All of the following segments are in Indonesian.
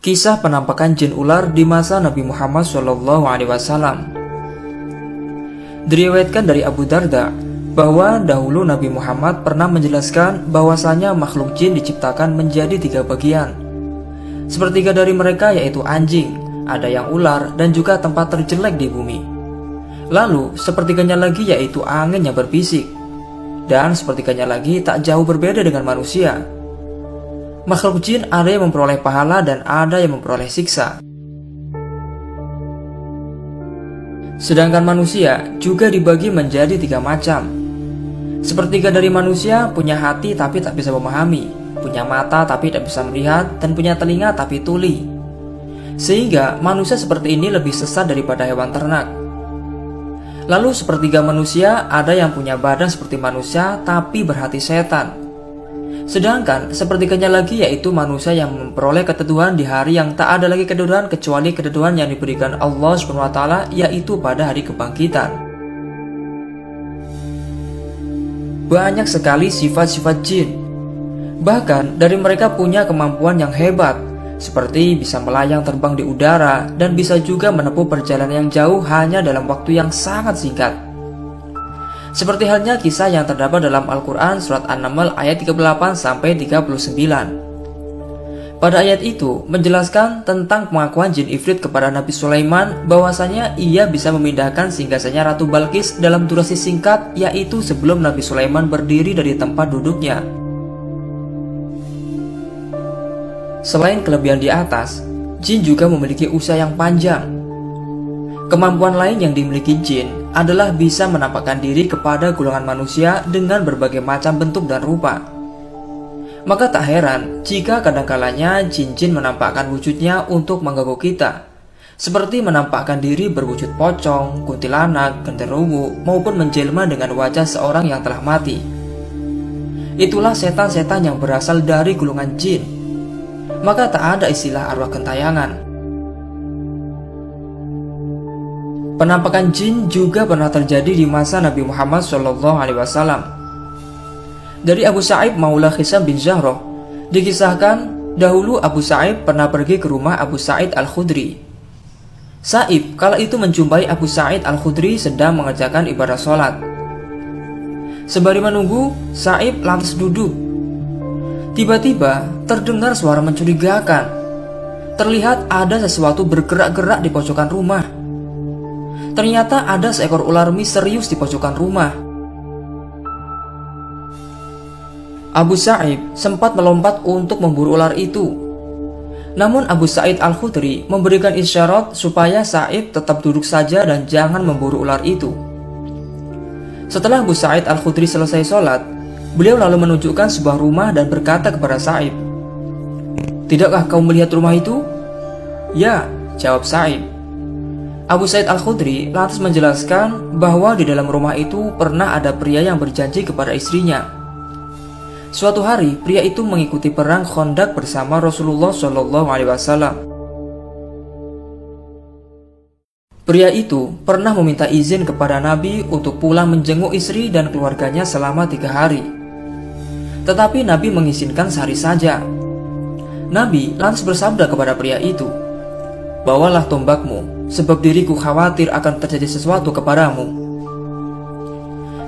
Kisah penampakan jin ular di masa Nabi Muhammad SAW. Diriwayatkan dari Abu Darda bahwa dahulu Nabi Muhammad pernah menjelaskan bahwasanya makhluk jin diciptakan menjadi 3 bagian. Sepertiga dari mereka yaitu anjing, ada yang ular, dan juga tempat terjelek di bumi. Lalu sepertiganya lagi yaitu angin yang berbisik, dan sepertiganya lagi tak jauh berbeda dengan manusia. Makhluk jin ada yang memperoleh pahala dan ada yang memperoleh siksa. Sedangkan manusia juga dibagi menjadi 3 macam. Sepertiga dari manusia punya hati tapi tak bisa memahami, punya mata tapi tak bisa melihat, dan punya telinga tapi tuli. Sehingga manusia seperti ini lebih sesat daripada hewan ternak. Lalu sepertiga manusia ada yang punya badan seperti manusia tapi berhati setan. Sedangkan sepertiganya lagi yaitu manusia yang memperoleh keteduhan di hari yang tak ada lagi keteduhan kecuali keteduhan yang diberikan Allah SWT, yaitu pada hari kebangkitan. Banyak sekali sifat-sifat jin. Bahkan dari mereka punya kemampuan yang hebat, seperti bisa melayang terbang di udara dan bisa juga menempuh perjalanan yang jauh hanya dalam waktu yang sangat singkat. Seperti halnya kisah yang terdapat dalam Al-Quran surat An-Naml ayat 38-39. Pada ayat itu menjelaskan tentang pengakuan jin ifrit kepada Nabi Sulaiman bahwasanya ia bisa memindahkan singgasananya Ratu Balqis dalam durasi singkat, yaitu sebelum Nabi Sulaiman berdiri dari tempat duduknya. Selain kelebihan di atas, jin juga memiliki usia yang panjang. Kemampuan lain yang dimiliki jin adalah bisa menampakkan diri kepada golongan manusia dengan berbagai macam bentuk dan rupa. Maka tak heran jika kadang-kalanya jin-jin menampakkan wujudnya untuk mengganggu kita, seperti menampakkan diri berwujud pocong, kuntilanak, genderuwo, maupun menjelma dengan wajah seorang yang telah mati. Itulah setan-setan yang berasal dari golongan jin. Maka tak ada istilah arwah gentayangan. Penampakan jin juga pernah terjadi di masa Nabi Muhammad SAW. Dari Abu Sa'ib Maula Hisam bin Zahroh dikisahkan dahulu Abu Sa'ib pernah pergi ke rumah Abu Sa'id Al-Khudri. Sa'ib kala itu menjumpai Abu Sa'id Al-Khudri sedang mengerjakan ibadah sholat. Sembari menunggu, Sa'ib lantas duduk. Tiba-tiba terdengar suara mencurigakan. Terlihat ada sesuatu bergerak-gerak di pojokan rumah. Ternyata ada seekor ular misterius di pojokan rumah. Abu Sa'id sempat melompat untuk memburu ular itu. Namun Abu Sa'id Al-Khudri memberikan isyarat supaya Sa'id tetap duduk saja dan jangan memburu ular itu. Setelah Abu Sa'id Al-Khudri selesai sholat, beliau lalu menunjukkan sebuah rumah dan berkata kepada Sa'id, "Tidakkah kau melihat rumah itu?" "Ya," jawab Sa'id. Abu Sa'id Al-Khudri lantas menjelaskan bahwa di dalam rumah itu pernah ada pria yang berjanji kepada istrinya. Suatu hari pria itu mengikuti perang Khandaq bersama Rasulullah SAW. Pria itu pernah meminta izin kepada Nabi untuk pulang menjenguk istri dan keluarganya selama 3 hari. Tetapi Nabi mengizinkan sehari saja. Nabi lantas bersabda kepada pria itu, "Bawalah tombakmu, sebab diriku khawatir akan terjadi sesuatu kepadamu."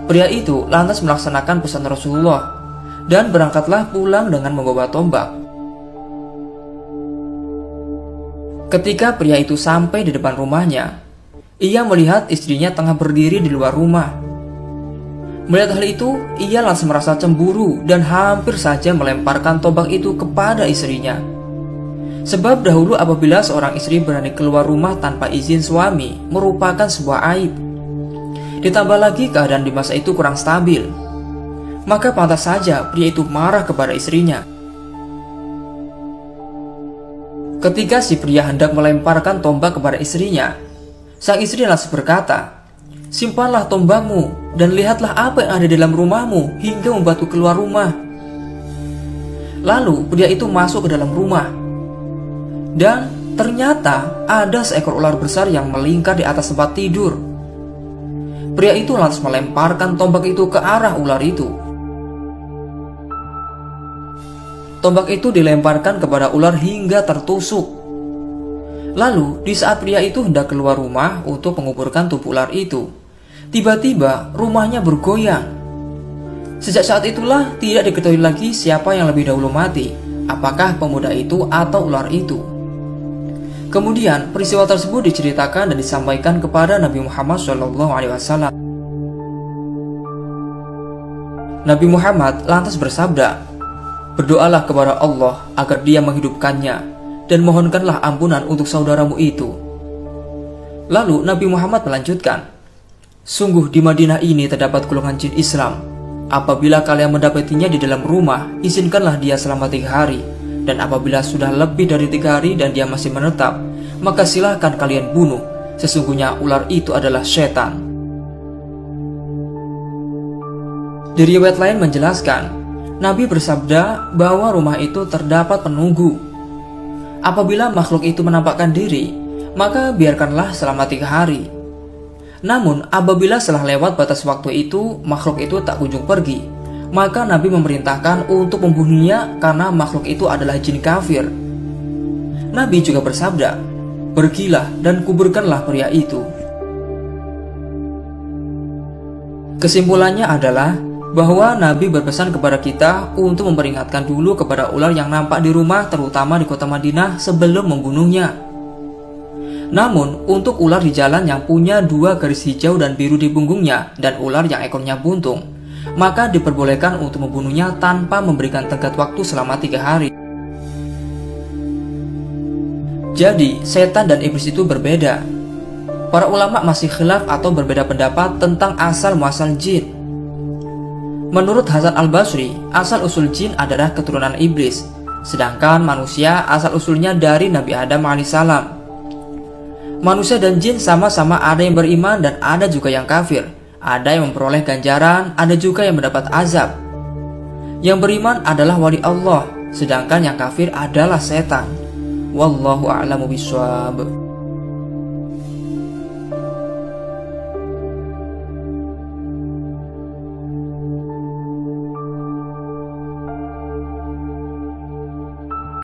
Pria itu lantas melaksanakan pesan Rasulullah dan berangkatlah pulang dengan membawa tombak. Ketika pria itu sampai di depan rumahnya, ia melihat istrinya tengah berdiri di luar rumah. Melihat hal itu, ia langsung merasa cemburu dan hampir saja melemparkan tombak itu kepada istrinya. Sebab dahulu apabila seorang istri berani keluar rumah tanpa izin suami merupakan sebuah aib. Ditambah lagi keadaan di masa itu kurang stabil. Maka pantas saja pria itu marah kepada istrinya. Ketika si pria hendak melemparkan tombak kepada istrinya, sang istri langsung berkata, "Simpanlah tombakmu dan lihatlah apa yang ada di dalam rumahmu hingga membantu keluar rumah." Lalu pria itu masuk ke dalam rumah. Dan ternyata ada seekor ular besar yang melingkar di atas tempat tidur. Pria itu lantas melemparkan tombak itu ke arah ular itu. Tombak itu dilemparkan kepada ular hingga tertusuk. Lalu di saat pria itu hendak keluar rumah untuk menguburkan tubuh ular itu, tiba-tiba rumahnya bergoyang. Sejak saat itulah tidak diketahui lagi siapa yang lebih dahulu mati, apakah pemuda itu atau ular itu. Kemudian peristiwa tersebut diceritakan dan disampaikan kepada Nabi Muhammad SAW. Nabi Muhammad lantas bersabda, "Berdoalah kepada Allah agar Dia menghidupkannya, dan mohonkanlah ampunan untuk saudaramu itu." Lalu Nabi Muhammad melanjutkan, "Sungguh di Madinah ini terdapat golongan jin Islam. Apabila kalian mendapatinya di dalam rumah, izinkanlah dia selama 3 hari. Dan apabila sudah lebih dari 3 hari dan dia masih menetap, maka silahkan kalian bunuh. Sesungguhnya ular itu adalah setan." Di riwayat lain menjelaskan, Nabi bersabda bahwa rumah itu terdapat penunggu. Apabila makhluk itu menampakkan diri, maka biarkanlah selama 3 hari. Namun apabila setelah lewat batas waktu itu, makhluk itu tak kunjung pergi, maka Nabi memerintahkan untuk membunuhnya karena makhluk itu adalah jin kafir. Nabi juga bersabda, "Pergilah dan kuburkanlah pria itu." Kesimpulannya adalah bahwa Nabi berpesan kepada kita untuk memperingatkan dulu kepada ular yang nampak di rumah, terutama di kota Madinah, sebelum membunuhnya. Namun, untuk ular di jalan yang punya 2 garis hijau dan biru di punggungnya dan ular yang ekornya buntung, maka diperbolehkan untuk membunuhnya tanpa memberikan tenggat waktu selama 3 hari. Jadi, setan dan iblis itu berbeda. Para ulama masih khilaf atau berbeda pendapat tentang asal-muasal jin. Menurut Hasan al-Basri, asal-usul jin adalah keturunan iblis, sedangkan manusia asal-usulnya dari Nabi Adam alaihissalam. Manusia dan jin sama-sama ada yang beriman dan ada juga yang kafir. Ada yang memperoleh ganjaran, ada juga yang mendapat azab. Yang beriman adalah wali Allah, sedangkan yang kafir adalah setan. Wallahu a'lamu bishawab.